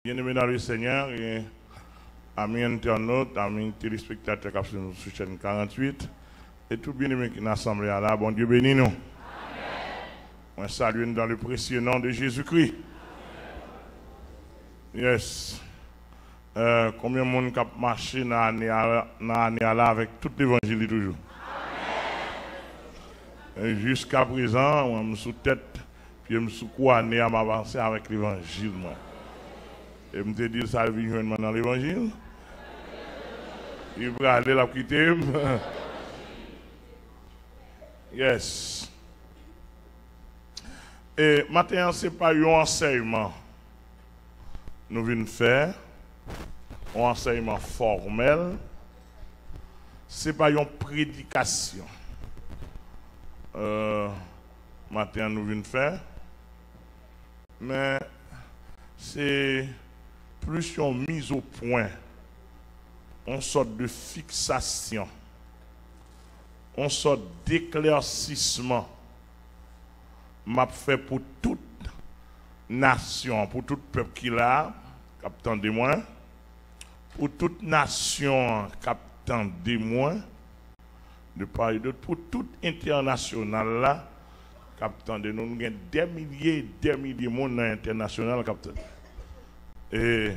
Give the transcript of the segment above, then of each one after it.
Bien-aimés dans le Seigneur, et amis internautes, amis téléspectateurs qui sont sur chaîne 48, et tout bien-aimés qui sont assemblés là, bon Dieu bénis nous. On salue dans le précieux nom de Jésus-Christ. Yes. Combien de monde qui a marché dans l'année là avec tout l'évangile toujours? Jusqu'à présent, on me sous tête, puis je me sous couronné à m'avancer avec l'évangile. Et je me dis, ça vient dans l'évangile. Il va aller la quitter. Yes. Et maintenant, ce n'est pas un enseignement. Nous venons faire un enseignement formel. Ce n'est pas une prédication. Maintenant, nous venons faire. Mais c'est plus une mise au point, une sorte de fixation, une sorte d'éclaircissement m'a fait pour toute nation, pour tout peuple qui l'a, captant de moi, pour toute nation captant de moi, de part et d'autre, pour tout international là, captant de nous, nous avons des milliers de monde dans l'international captant. Et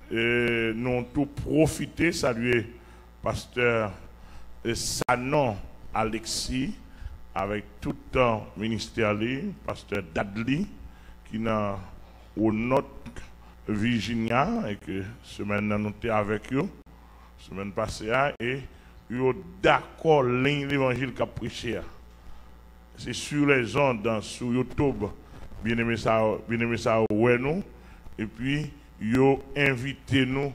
nous avons tout profité, saluer pasteur Sanon Alexis, avec tout le ministère, pasteur Dadli, qui est au Nord Virginia, et que semaine nous sommes avec eux, semaine passée, et ils sont d'accord l'évangile qu'a prêché. C'est sur les ondes, sur YouTube, bien aimé ça, ouais, nous. Et puis, ils ont invité nous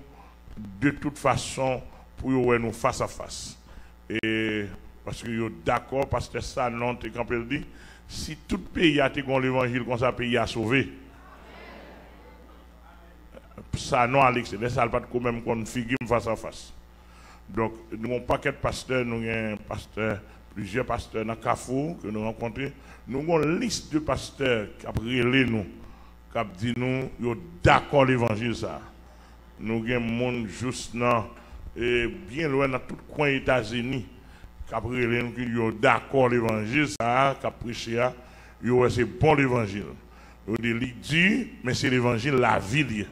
de toute façon pour nous face à face. Et parce qu'ils sont d'accord, parce que ça, non, quand il dit, si tout pays a été l'évangile, comme ça, le pays a sauvé. Ça, non, Alex, c'est ça, pas de même qu'on figure face à face. Donc, nous avons un paquet de pasteurs, nous avons plusieurs pasteurs dans Carrefour que nous rencontrons. Nous avons une liste de pasteurs qui ont brûlé nous. Cap dit nous, yo d'accord l'évangile ça. Nous avons un monde juste là, et bien loin dans tout coin des États-Unis, cap relé nous yo d'accord l'évangile ça, cap prêché yo c'est bon l'évangile. Yo dit mais c'est l'évangile la vie.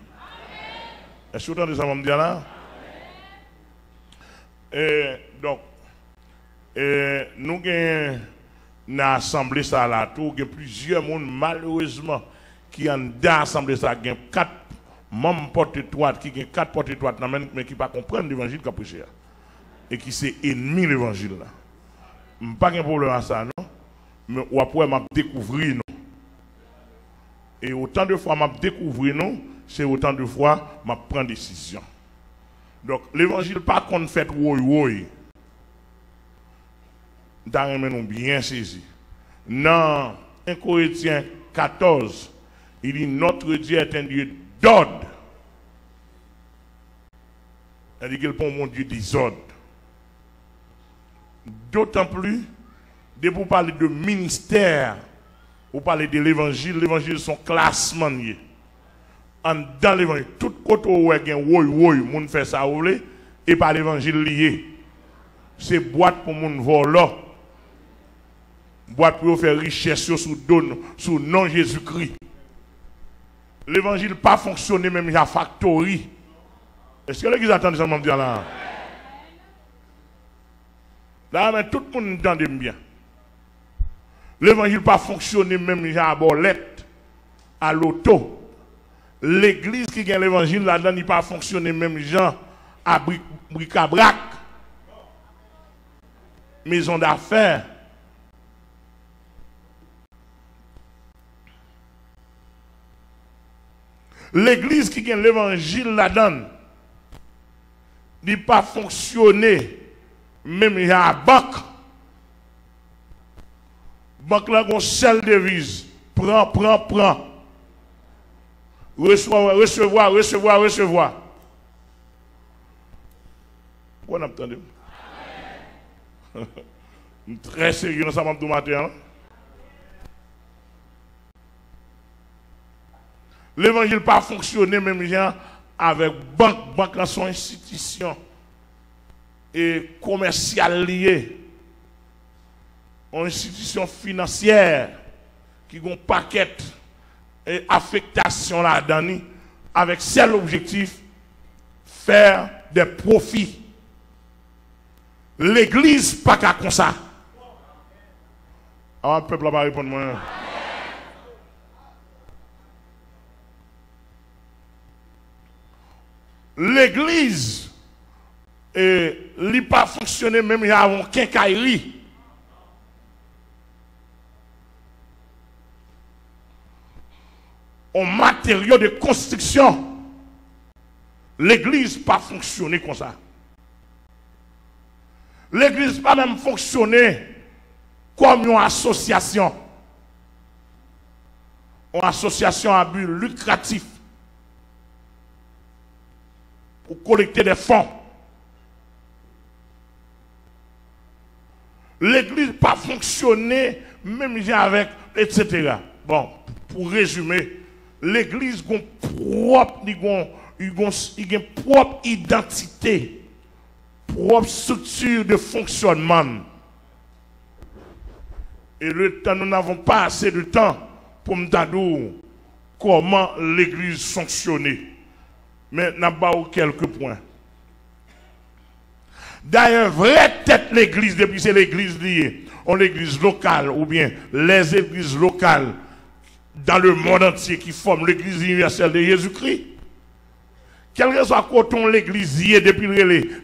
Est-ce que vous entendez ça me dire là? Et donc nous avons dans l'assemblée ça là, tout plusieurs monde malheureusement qui en d'assemblée ça gagne 4 membres porte-étoiles qui gagne 4 porte-étoiles mais qui pas comprendre l'évangile qu'a prêché et qui c'est ennemi l'évangile là. Pas de problème à ça non, mais ou après m'a découvrir non. Et autant de fois m'a découvrir non, c'est autant de fois m'a prendre décision. Donc l'évangile pas qu'on fait woy. Dans nous bien saisi. Dans 1 Corinthiens 14 il dit notre Dieu est un Dieu d'ordre. Il dit qu'il est mon Dieu désordre. D'autant plus, dès pour parler de ministère, pour parler de l'évangile son classement. Dans l'évangile, tout côté où il y a un monde fait ça, et par l'évangile lié. C'est boîte pour mon volant. Boîte pour faire richesse sous nom Jésus-Christ. L'évangile pas fonctionné même à factory. Est-ce que l'église attend ça me dire là? Là, mais tout le monde entend bien. L'évangile pas fonctionné même à bolette, à l'auto. L'église qui gagne l'évangile là-dedans, il pas fonctionné même gens à bric-à-brac. Maison d'affaires. L'église qui gagne l'évangile là-dedans, n'est pas fonctionner même à la banque. Banque là, on seule devise. Prends. Recevoir. Pourquoi on entend? Très sérieux dans ça, matin. L'évangile pas fonctionné même gens avec banque. Banque sont institutions et commerciales liées. Une institution financière qui a un paquet et affectation là-dedans avec seul objectif faire des profits. L'église pas qu'à comme ça. Alors, le peuple va répondre moi. L'église n'a pas fonctionné même il y a un quincaillerie. En matériaux de construction, l'église n'a pas fonctionné comme ça. L'église n'a pas même fonctionné comme une association. Une association à but lucratif pour collecter des fonds. L'église n'a pas fonctionné même avec, etc. Bon, pour résumer, l'église a une propre identité, propre structure de fonctionnement. Et le temps, nous n'avons pas assez de temps pour me dire comment l'église fonctionnait. Mais nous avons quelques points. D'ailleurs, vraie tête l'église, depuis c'est l'église liée, on l'église locale ou bien les églises locales dans le monde entier qui forment l'église universelle de Jésus-Christ. Quelle que soit quand l'église y est depuis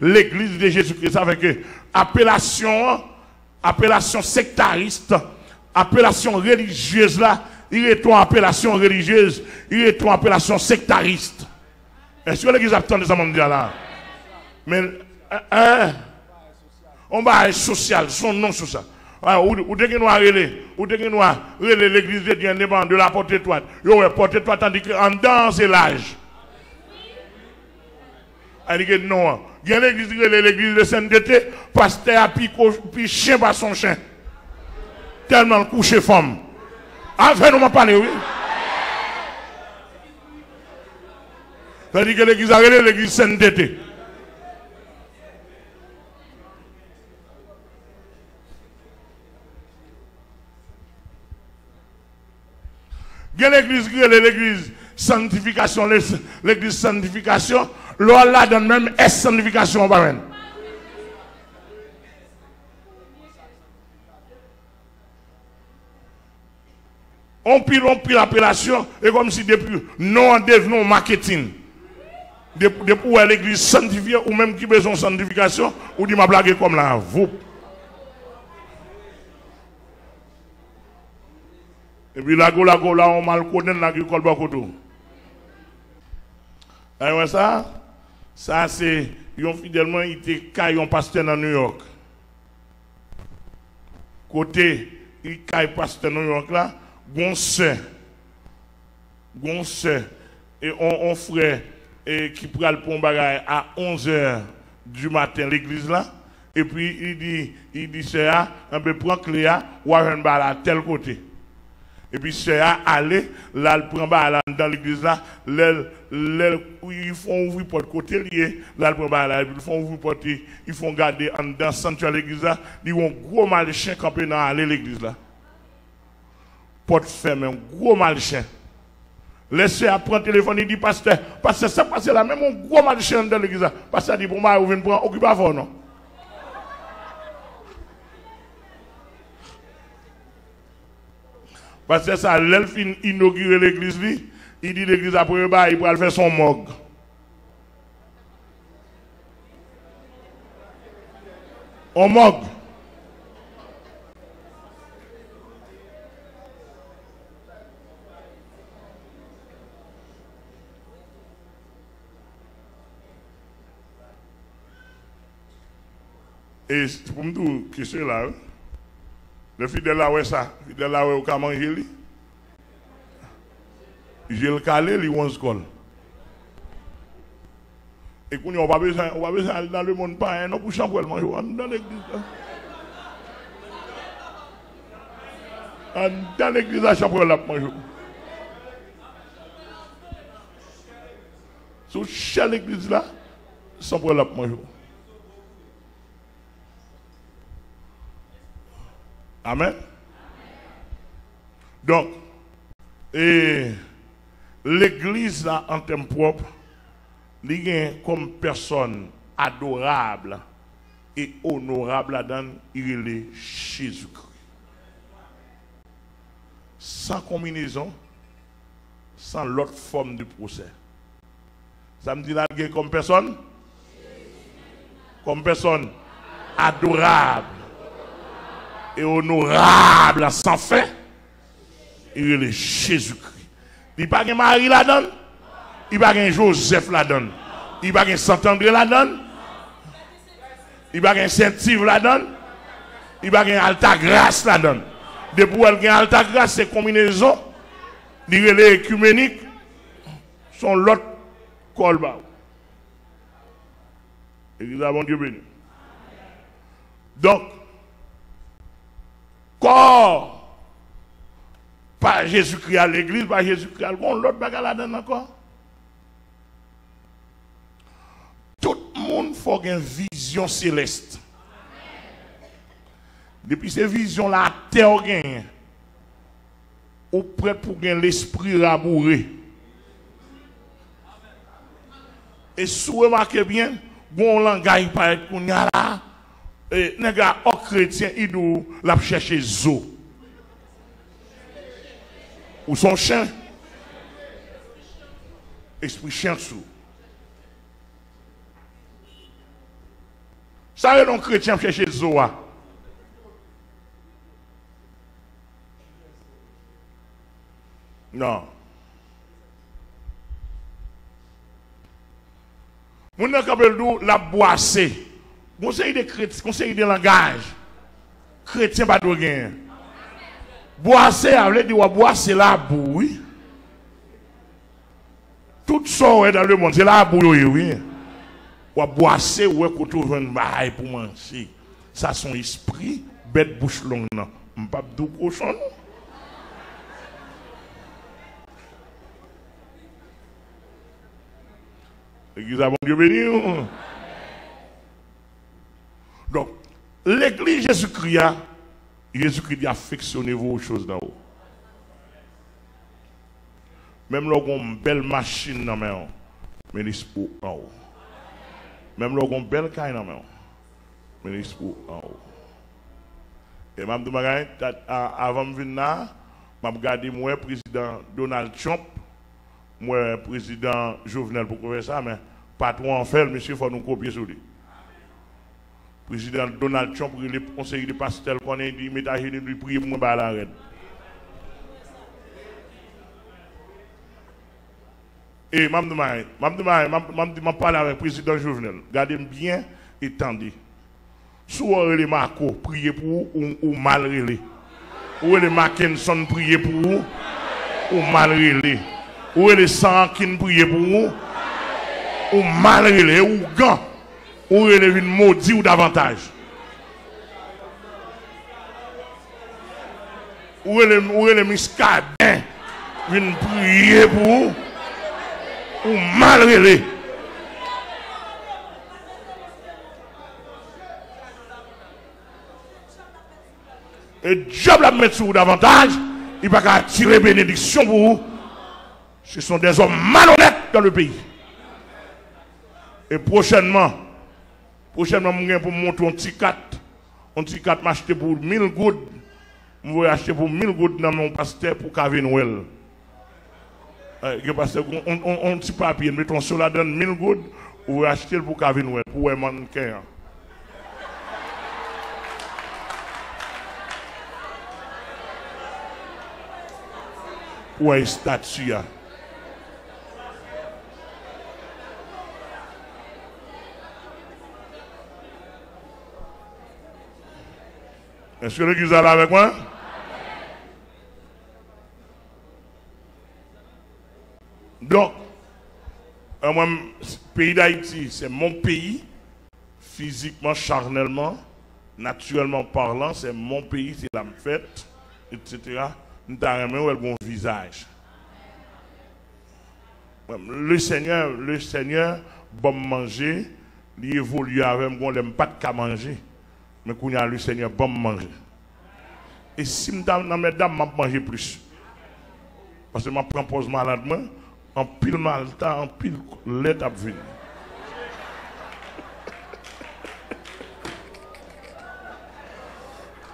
l'église de Jésus-Christ, ça veut que appellation sectariste, appellation religieuse là, il est une appellation religieuse, il est une appellation sectariste. Est-ce que l'église attend des amendements là? Mais on va être social, son nom social. Ou dès que nous avons l'église de Dieu indépendante de la porte-étoile, la porte-étoile tandis qu'en dedans c'est l'âge. Elle dit non. Il y a l'église de sainteté, pasteur a puis chien par son chien. Tellement couché femme. Enfin, nous m'en parlé, oui. Ça dit que l'église a l'église de sainteté. Il y a l'église sanctification, l'église sanctification, l'on la donne même sanctification. On pile l'appellation, et comme si depuis non devenons marketing. Depuis où l'église sanctifiée, ou même qui besoin de sanctification, ou dit ma blague comme là, vous. Et puis là, on mal connaît l'agricole Bakoto. Et ça c'est, fidèlement, il était caillon pasteur dans New York. Côté, il caille pasteur dans New York là, gonçait. Et on frère qui prend le pont bagaille à 11h du matin, l'église là. Et puis il dit c'est un peu prend Cléa, ou à tel côté. Et puis c'est à aller, là, il prend dans l'église là, ils font ouvrir porte côté lié, là, il prend là, ils font ouvrir porte, ils font garder dans le sanctuaire de l'église là, ils ont un gros malchien campé dans l'église là. Porte fermée, un gros malchien. Laissez apprendre le téléphone, il dit pasteur, ça passe là, même un gros malchien dans l'église là. Pasteur dit pour moi, vous venez prendre, occupez avant, non? Parce que ça, l'elfin inauguré l'église, il dit l'église après il va faire son morgue. On morgue. Et pour me dire que c'est là, le fidèle là, ouais ça, fidèle là, ouais, au cas manger, j'ai le calé, il y a col. Et qu'on on va besoin aller dans le monde pas, non, pour chambre, manger, dans l'église. Dans l'église, la chambre, là, manger. Tout chez l'église là, sans problème pour moi. Amen. Donc, l'église là, en termes propres, il y a comme personne adorable et honorable là-dedans, il est Jésus-Christ. Sans combinaison, sans l'autre forme de procès. Ça me dit là, comme personne adorable et honorable sans fin, il est Jésus-Christ. Il n'y a pas de Marie là-dedans, il n'y a pas de Joseph là-dedans, il n'y a pas de Saint-André là-dedans, il n'y a pas de Saint-Yves là-dedans, il n'y a pas de Alta Grâce là-dedans. Depuis qu'il y a Alta Grâce, c'est combinaison, les écuméniques sont l'autre colba. Église à bon Dieu béni. Donc, corps, pas Jésus-Christ à l'église, pas Jésus-Christ à l'autre bagarre là-dedans encore. Tout le monde faut une vision céleste. Depuis ces visions-là, la terre gagne. Ou prêt pour gagner l'esprit rabouré. Et si vous remarquez bien, bon langage par être qu'on y a là, et les gars, aux chrétiens, ils doivent la chercher zo. Ou son chien. Esprit chien sous. Ça, les chrétiens chercher zo. Non. Mon capable la boissé. Conseil de chrétien, conseil de langage. Chrétien pas de gain. Boissé, veut dire boissé la boue, oui. Tout ça dans le monde, c'est la boue, oui. Ou boissé, ou qu'on trouve un bail pour manger. Ça son esprit, bête bouche longue, non. M'pas d'où cochon. L'église a bon Dieu béni. Donc, l'église Jésus-Christ a affectionné vos choses d'en haut. Même là, on a une belle machine dans la main, mais l'esprit en haut. Même là, on a une belle caille dans la main, mais l'esprit en haut. Et je me avant de venir là, je regardé moi, président Donald Trump, moi, président Jovenel pour faire ça, mais pas trop en faire, monsieur, il faut nous copier sur lui. Président Donald Trump, le conseiller de pasteur, qu'on a dit, mettez à lui prier pour moi, la reine. Et je parle avec le président Jovenel. Gardez bien et tendez. Soit les Marco, priez pour vous ou mal relé. Ou les Mackinson, priez pour vous ou mal relé. Ou les Sankin, priez pour vous ou mal relé. Ou gant. Ou les maudit ou davantage. Ou les miscadins, viennent prier pour vous ou mal relé. Et Dieu la mettre sur vous davantage, il va pas tirer bénédiction pour vous. Ce sont des hommes malhonnêtes dans le pays. Et prochainement, je vais pour montrer un petit 4. Un petit 4 m'acheter pour 1000 gouttes. Je vais acheter pour 1000 gouttes dans mon pasteur pour Cavé Noël. Parce qu'on petit papier, mettons sur la donne 1000 gouttes, ou acheter pour Cavé Noël, pour un mannequin. Pour un statue. Est-ce que l'église est là avec moi? Donc, le pays d'Haïti, c'est mon pays, physiquement, charnellement, naturellement parlant, c'est mon pays, c'est la fête, etc. Nous avons un bon visage. Le Seigneur, bon manger, il évolue avec moi, il n'aime pas de manger. Mais quand il y a le Seigneur, bon manger. Et si je suis dans mes dames, je vais manger plus. Parce que je prends pause malade, en pile malta, en pile lait à venir.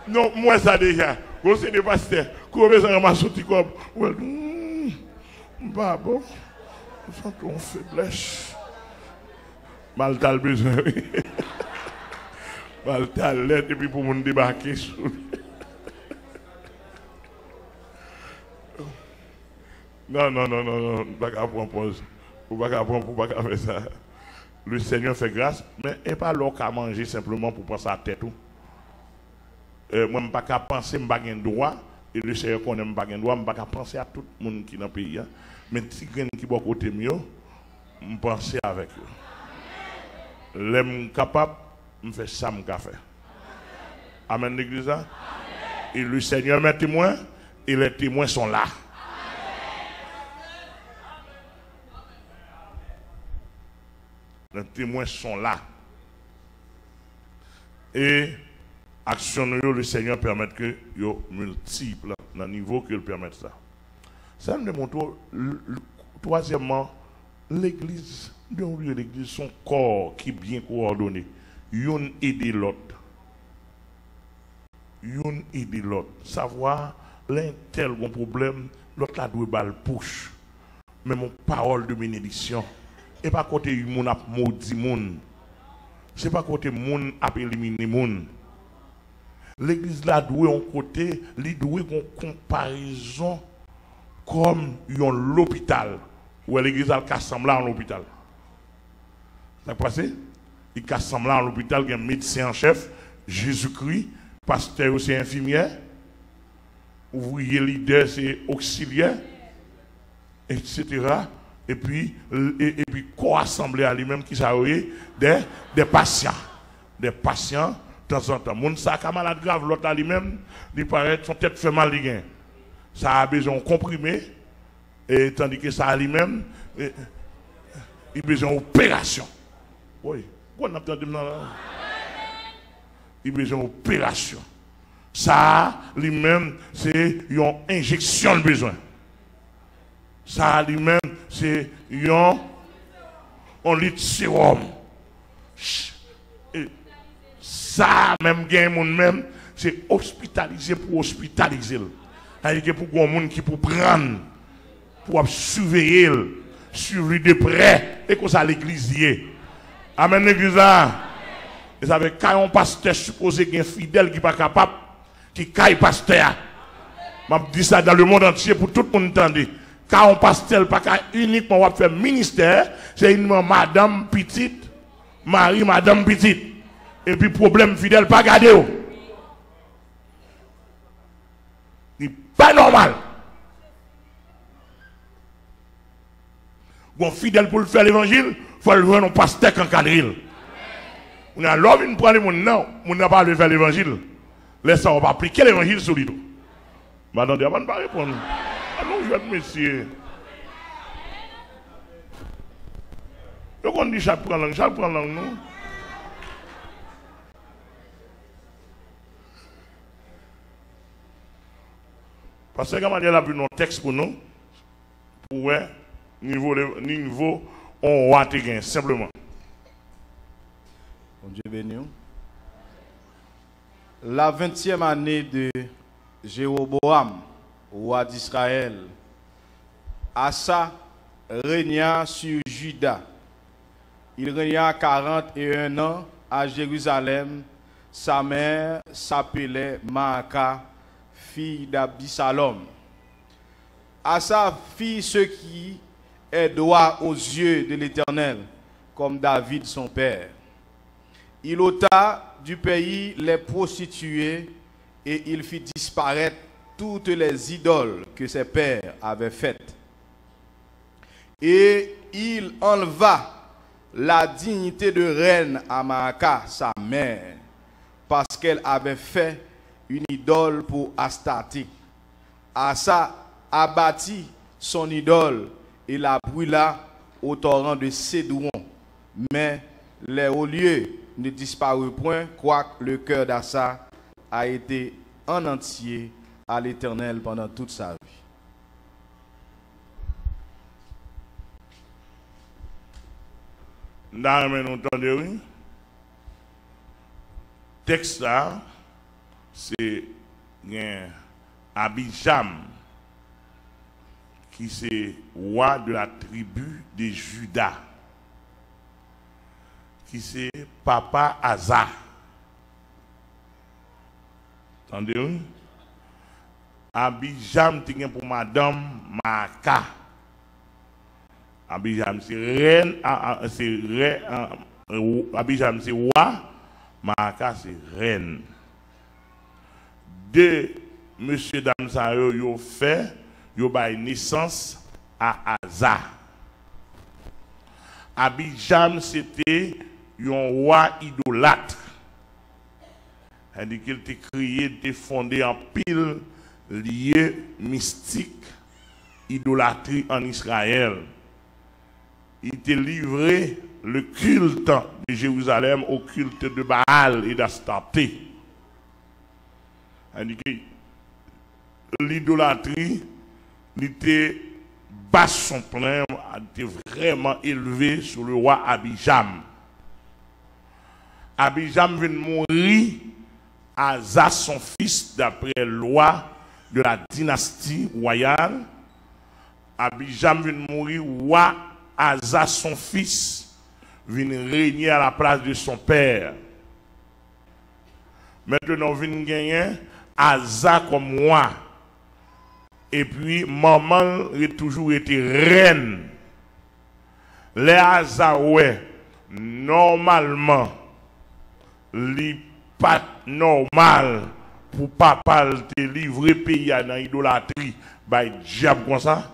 Non, moi ça déjà. Quand c'est des pasteurs, quand on a ma sortie comme, bah bon, je sens qu'on faiblesse. Malta le besoin. Malta lait et puis pour me débarquer sur Non, pas qu'à prendre pause. Pour pas qu'à faire ça. Le Seigneur fait grâce, mais il n'y a pas l'eau qu'à manger simplement pour penser à la tête. Moi, je ne peux pas penser que je n'ai pas droit, et le Seigneur connaît que je n'ai pas droit, je ne peux pas penser à tout le monde qui est dans le pays. Mais si quelqu'un qui est à côté de moi, je pense avec eux. L'aime capable, je fais ça, je fais. Amen, l'église. Et le Seigneur met témoin, et les témoins sont là. Les témoins sont là. Et action le Seigneur permet que yo multiple dans le niveau qu'il permet ça. Ça me montre troisièmement l'église, l'église son corps qui est bien coordonné. Yon aide l'autre. Yon aide l'autre. Savoir l'un tel bon problème, l'autre la doit bal push. Mais mon parole de bénédiction. Et pas côté moun a maudit moun. C'est pas côté moun a éliminé moun. L'église là doit un côté, li doit une comparaison comme yon l'hôpital. Ou l'église a rassemblé en l'hôpital. Ça passé? Il rassemblé en l'hôpital, il y a un médecin en chef, Jésus-Christ, pasteur c'est infirmière, ouvrier leader c'est auxiliaire, etc. Et puis co-assembler à lui-même qui s'arrête des patients. Des patients, de temps en temps. Moun sa ka malade grave, l'autre à lui-même, il paraît son tête fait mal li gen. Ça a besoin de comprimer, et tandis que ça a lui-même, il a besoin d'opération. Oui, on a entendu là. Il a besoin d'opération. Ça lui-même, c'est une injection de besoin. Ça lui-même, c'est un litre de sérum. Ça, même, même c'est hospitalisé pour hospitaliser. C'est-à-dire pour un monde qui peut prendre, pour surveiller, suivre de près, et que ça l'église. Amen, l'église là. Et ça veut dire qu'un pasteur supposé qu'il est fidèle, qui n'est pas capable, qui caille pasteur. Je dis ça dans le monde entier pour tout le monde entendre. Quand on pasteur, pas uniquement faire ministère, c'est uniquement madame petite, Marie, madame petite. Et puis problème fidèle, pas garder. C'est pas normal. Bon, fidèle pour faire l'évangile, il faut le voir un pasteur en cadril. On a l'homme, il prend les gens, non, on n'a pas le faire l'évangile. Laisse ça, on va appliquer l'évangile sur lui. Madame, on ne va pas répondre. Ah non, je vais être monsieur. Donc on dit chaque prend langue, non? Parce que quand on a vu nos textes pour nous, pour niveau, on va te gagner, simplement. Bon Dieu béni. La 20e année de Jéroboam, roi d'Israël, Asa régna sur Juda. Il régna 41 ans à Jérusalem. Sa mère s'appelait Maaka, fille d'Absalom. Asa fit ce qui est droit aux yeux de l'Éternel, comme David son père. Il ôta du pays les prostituées et il fit disparaître toutes les idoles que ses pères avaient faites. Et il enleva la dignité de reine à Maaka, sa mère, parce qu'elle avait fait une idole pour Astarté. Asa abattit son idole et la brûla au torrent de Cédron. Mais les hauts lieux ne disparurent point, quoique le cœur d'Assa a été en entier à l'Éternel pendant toute sa vie. Là, nous entendons, texte là, c'est Abijam, qui c'est roi de la tribu de Juda, qui c'est papa Asa. Entendez-vous? Abijam tient pour madame Maaka. Abijam c'est reine, Abijam c'est roi, Maaka c'est reine. Deux monsieur dame ça yo fait, yo bay naissance à Asa. Abijam c'était un roi idolâtre. C'est-à-dire qu'il était créé, était fondé en pile lié mystique, idolâtrie en Israël. Il était livré le culte de Jérusalem au culte de Baal et d'Astarté. C'est-à-dire que l'idolâtrie était bas son plein, était vraiment élevé sur le roi Abijam. Abijam vient mourir. Asa, son fils, d'après loi de la dynastie royale. Abijam vient mourir, roi Asa, son fils, vient régner à la place de son père. Maintenant, vient gagner Asa comme roi. Et puis, maman a toujours été reine. Les Asa, ouais, normalement, les pas normal pour papa te livrer pays dans l'idolâtrie, bah diable comme ça.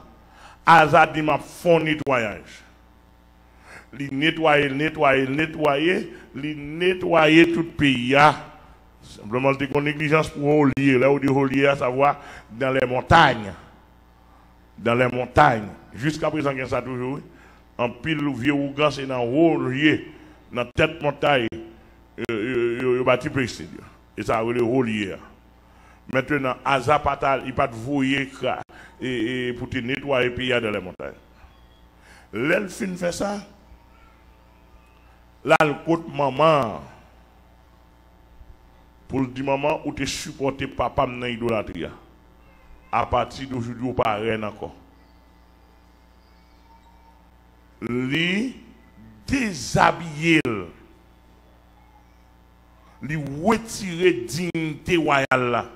Asa dit m'a fond nettoyage. Li nettoyer tout pays. Simplement, c'est une négligence pour Holier. Là où dit Holier, à savoir dans les montagnes. Dans les montagnes. Jusqu'à présent, il y a ça toujours. En pile, vieux Ougan, c'est dans Holier, dans tête montagne. Bâti précédent. Et ça a le Holier. Maintenant, Asa Patal, il pas de voyer et pour te nettoyer pays dans les montagnes. L'elfine fait ça. Là, le côté maman. Pour le dire maman, où tu supporté papa dans l'idolâtrie. À partir d'aujourd'hui, ou pas rien encore. Li déshabiller. Li retirer dignité royale là.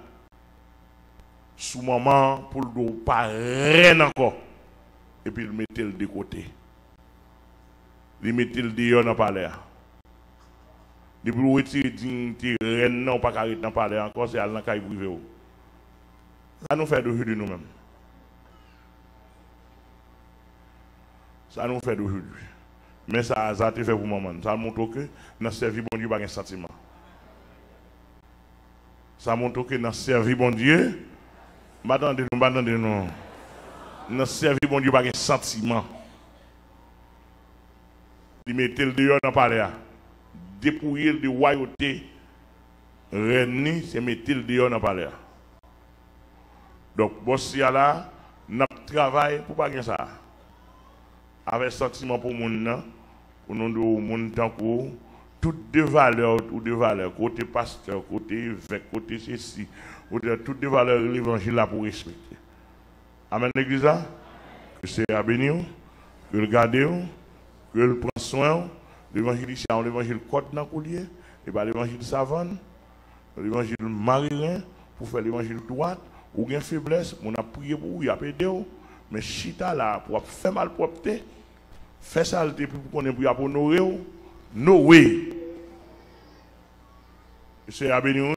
Sous maman, pour le pas rien encore. Et puis il mettait le de côté. Il mettait le dehors dans le palais. Il pour retirer dignité reine non pas carré dans le palais encore, c'est à la caille privé. Ça nous fait d'aujourd'hui nous-mêmes. Ça nous fait d'aujourd'hui. Mais ça a été fait pour maman. Ça montre que dans le service bon Dieu pas un sentiment. Ça montre que dans le service bon Dieu, m'attendez nous. Dans le service bon Dieu pas un sentiment. Il mettait le dehors dans le palais. Dépouiller de royauté, reine, c'est mettre le dehors dans le palais. Donc, si là, nous travaillons pour pas gagner ça. Avec sentiment pour nous, pour nous, toutes des valeurs, côté pasteur, côté évêque, côté ceci, toutes des valeurs de l'évangile là pour respecter. Amen, l'église là. Que c'est à bénir, que le garder, que le prendre soin. L'évangile ici, l'évangile Côte dans Coulier, et pas l'évangile Savane, l'évangile Marilyn, pour faire l'évangile droite, ou bien faiblesse, on a prié pour vous, il a aidé, mais chita là, pour faire mal propre, faire saleté pour qu'on ait pour honorer, no way. C'est à bénir.